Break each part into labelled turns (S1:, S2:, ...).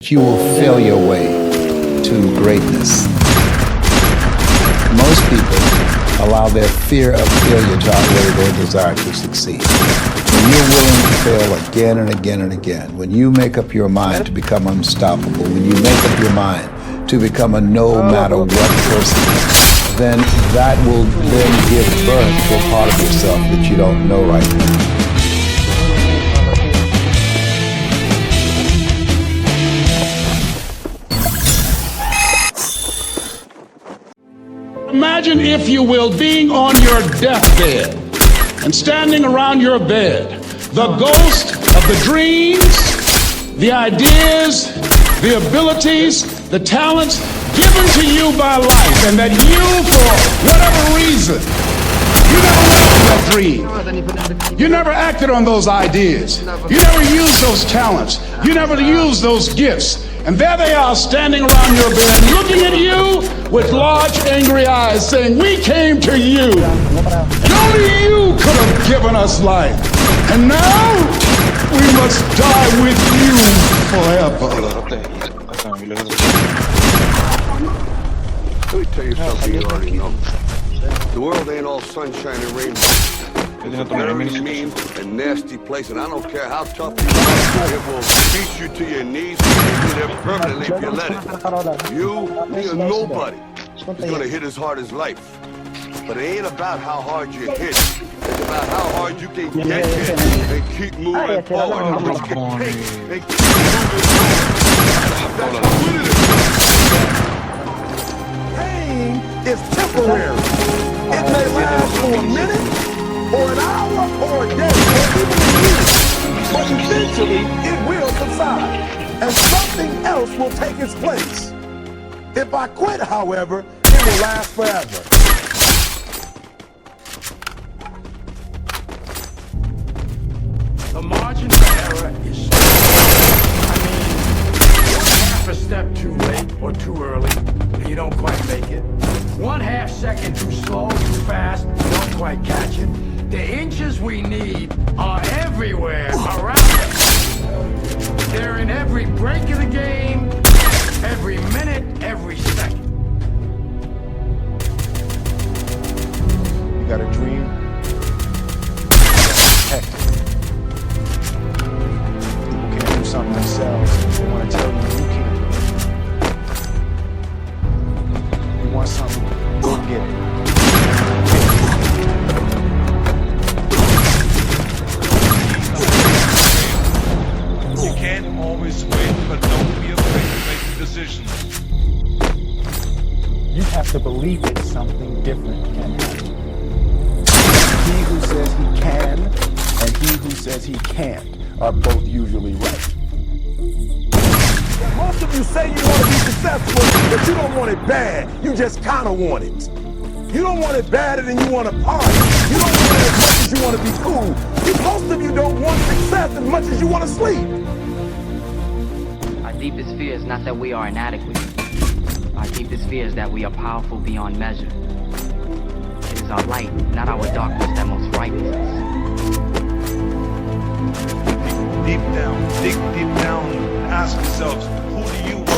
S1: You will fail your way to greatness. Most people allow their fear of failure to outweigh their desire to succeed. When you're willing to fail again and again and again, when you make up your mind to become unstoppable, when you make up your mind to become a no matter what person, then that will then give birth to a part of yourself that you don't know right now.
S2: Imagine, if you will, being on your deathbed and standing around your bed, the ghost of the dreams, the ideas, the abilities, the talents given to you by life, and that you, for whatever reason, you never went for that dream. You never acted on those ideas. You never used those talents. You never used those gifts. And there they are, standing around your bed, looking at you with large, angry eyes, saying, "We came to you. Only you could have given us life. And now we must die with you forever."
S3: Let me tell you something you already know. The world ain't all sunshine and rainbows. It's a very mean and nasty place, and I don't care how tough you are, it will beat you to your knees and leave you there permanently if you let it. You, me, or nobody is gonna hit as hard as life. But it ain't about how hard you hit. It's about how hard you can get hit and keep moving forward. How much you can take and keep moving forward. That's how good it is.
S4: Pain is temporary. It may last for a minute, or an hour, or a day, or even a year. But eventually, it will subside, and something else will take its place. If I quit, however, it will last forever.
S5: The margin for error is one half a step too late or too early, and you don't quite make it. 1/2 second too slow, too fast, you don't quite catch it. The inches we need are everywhere around us. They're in every break of the game, every minute, every second.
S4: You got a dream? Heck. People can't do something themselves. They want to tell you you can't do it. You want something, go get it.
S6: You can't always win, but don't be afraid to make decisions.
S4: You have to believe that something different can happen. He who says he can and he who says he can't are both usually right. Most of you say you want to be successful, but you don't want it bad. You just kind of want it. You don't want it badder than you want to party. You don't want it as much as you want to be cool. Most of you don't want success as much as you want to sleep.
S7: Our deepest fear is not that we are inadequate. Our deepest fear is that we are powerful beyond measure. It is our light, not our darkness, that most frightens us.
S6: Deep down, dig deep down, and ask yourselves, who do you want?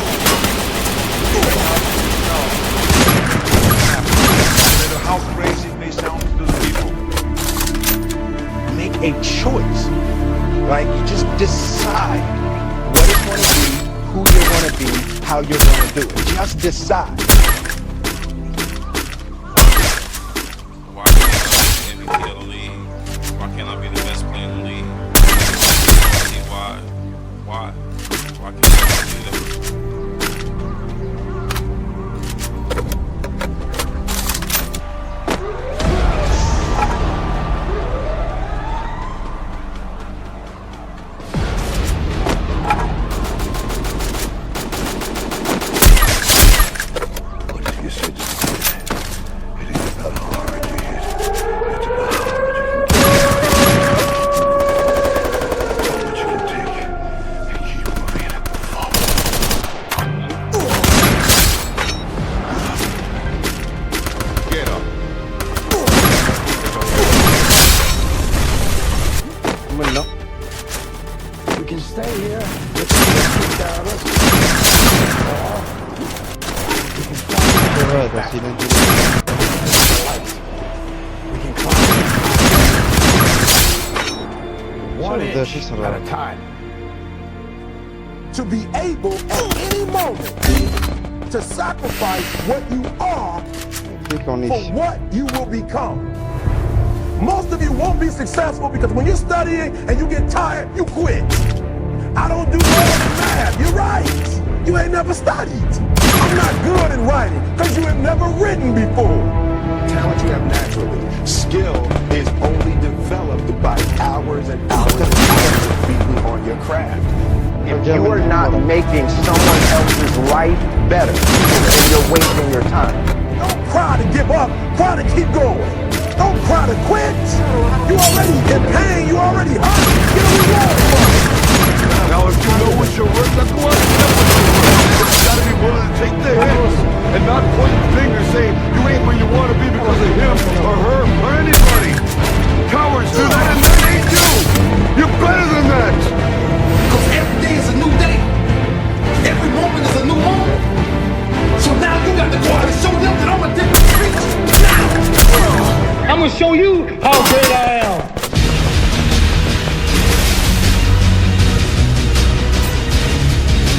S6: No matter how crazy it may sound to the people.
S4: Make a choice. Like, you just decide what it's going to be, who you're going to be, how you're going to do it. Just decide.
S8: Why can't I be MVP of the league? Why can't I be the best player in the league? Why? Why can't I do that?
S5: We can climb one inch at a time.
S4: To be able at any moment to sacrifice what you are for what you will become. Most of you won't be successful because when you're studying and you get tired, you quit. I don't do well in math. You're right. You ain't never studied. I'm not good at writing because you have never written before. Talent you have naturally. Skill is only developed by hours and hours and hours of beating on your craft.
S9: If you are not making someone else's life better, then you're wasting your time.
S4: Don't cry to give up. Cry to keep going. Don't cry to quit. You already in pain. You already hurt. Get a reward for it.
S3: Now, if you know what you're worth, then go out and get what you're worth. But you gotta be willing to take the hits and not point the finger saying you ain't where you want to be because of him or her or anybody. Cowards do that and that ain't you. You're better than that.
S4: Because every day is a new day. Every moment is a new moment. So now you got to go out and show them that I'm a different creature. Now!
S5: I'm gonna show you how great I am.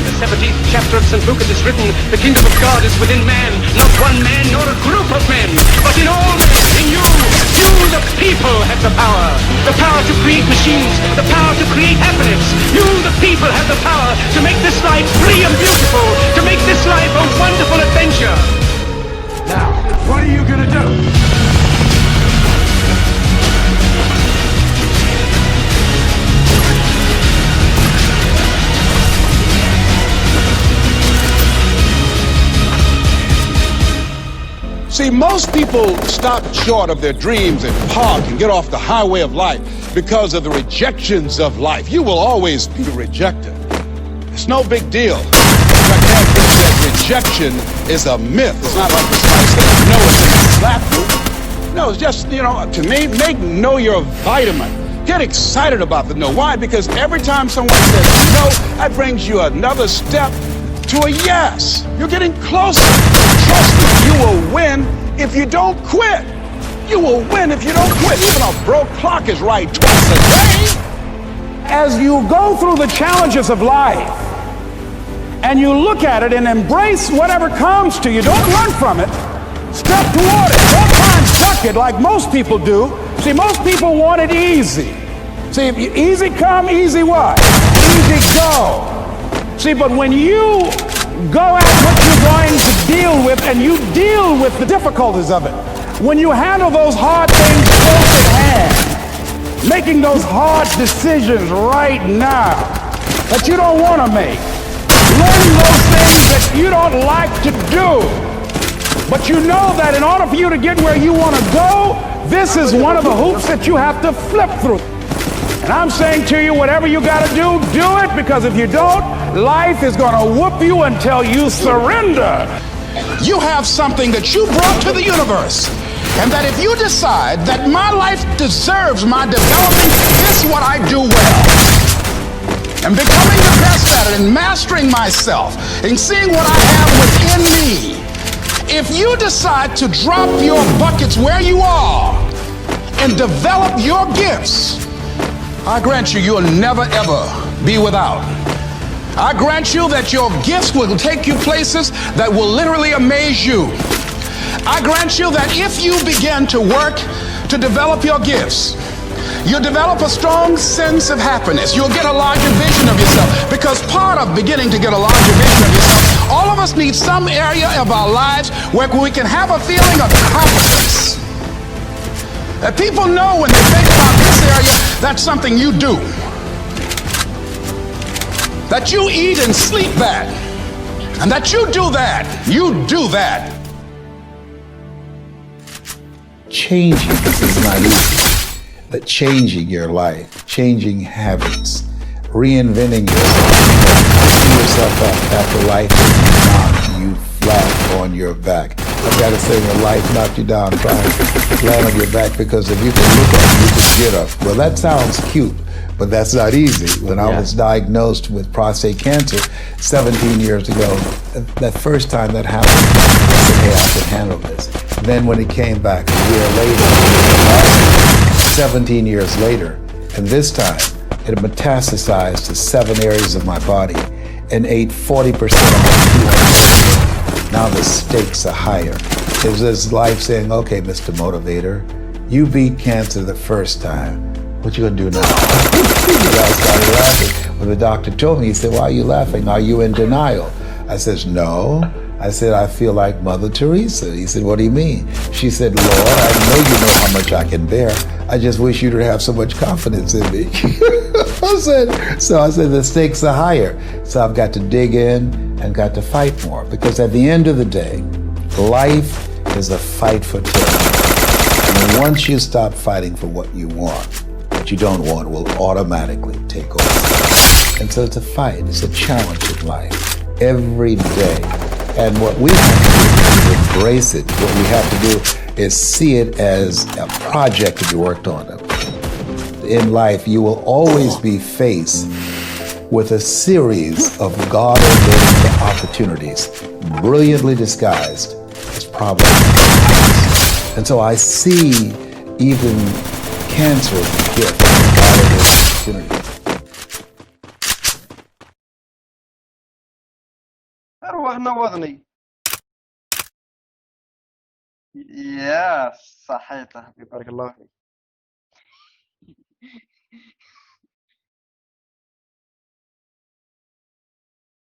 S10: The 17th chapter of St. Luke it is written, the kingdom of God is within man, not one man nor a group of men, but in all men, in you the people have the power to create machines, the power to create happiness. You the people have the power to make this life free and beautiful, to make this life a wonderful adventure.
S5: Now, what are you gonna do?
S2: See, most people stop short of their dreams and park and get off the highway of life because of the rejections of life. You will always be rejected. It's no big deal. Rejection is a myth. It's not like somebody says no and slap you. No, it's just, to me, know your vitamin. Get excited about the no. Why? Because every time someone says no, that brings you another step to a yes. You're getting closer. Trust me, you will win if you don't quit. You will win if you don't quit. Even a broke clock is right twice a day.
S11: As you go through the challenges of life and you look at it and embrace whatever comes to you, don't run from it. Step toward it. Don't try and duck it like most people do. See, most people want it easy. See, easy come, easy what? Easy go. See, but when you go at what you're going to deal with and you deal with the difficulties of it, when you handle those hard things close at hand, making those hard decisions right now that you don't want to make, learning those things that you don't like to do, but you know that in order for you to get where you want to go, this is one of the hoops that you have to flip through. And I'm saying to you, whatever you got to do it, because if you don't, life is going to whoop you until you surrender.
S2: You have something that you brought to the universe, and that if you decide that my life deserves my developing, this is what I do well. And becoming the best at it and mastering myself and seeing what I have within me. If you decide to drop your buckets where you are and develop your gifts, I grant you, you'll never ever be without. I grant you that your gifts will take you places that will literally amaze you. I grant you that if you begin to work to develop your gifts, you'll develop a strong sense of happiness. You'll get a larger vision of yourself, because part of beginning to get a larger vision of yourself, all of us need some area of our lives where we can have a feeling of competence. That people know when they think about this area, that's something you do. That you eat and sleep that. And that you do that. You do that.
S1: Changing this is not easy, but changing your life, changing habits, reinventing yourself, picking yourself up after life has knocked you flat on your back. I've got to say, when life knocked you down, try to land on your back, because if you can look up, you can get up. Well, that sounds cute, but that's not easy. When I was diagnosed with prostate cancer 17 years ago, that first time that happened, I said, hey, I can handle this. Then when it came back a year later, 17 years later, and this time it metastasized to 7 areas of my body and ate 40% of my tumor. Now the stakes are higher. It's this life saying, okay, Mr. Motivator, you beat cancer the first time. What you gonna do now? I started laughing. When the doctor told me, he said, why are you laughing? Are you in denial? I says, no. I said, I feel like Mother Teresa. He said, what do you mean? She said, Lord, I know you know how much I can bear. I just wish you to have so much confidence in me. I said, the stakes are higher. So I've got to dig in and got to fight more. Because at the end of the day, life is a fight for tyranny. And once you stop fighting for what you want, what you don't want will automatically take over. And so it's a fight, it's a challenge in life, every day. And what we have to do is embrace it. What we have to do is see it as a project to be worked on. In life, you will always be faced with a series of God-ordained opportunities, brilliantly disguised as problems. And so I see even cancer as a gift, God-ordained opportunity.
S12: أروح نوضني يا صحيت يا حبيبي بارك الله فيك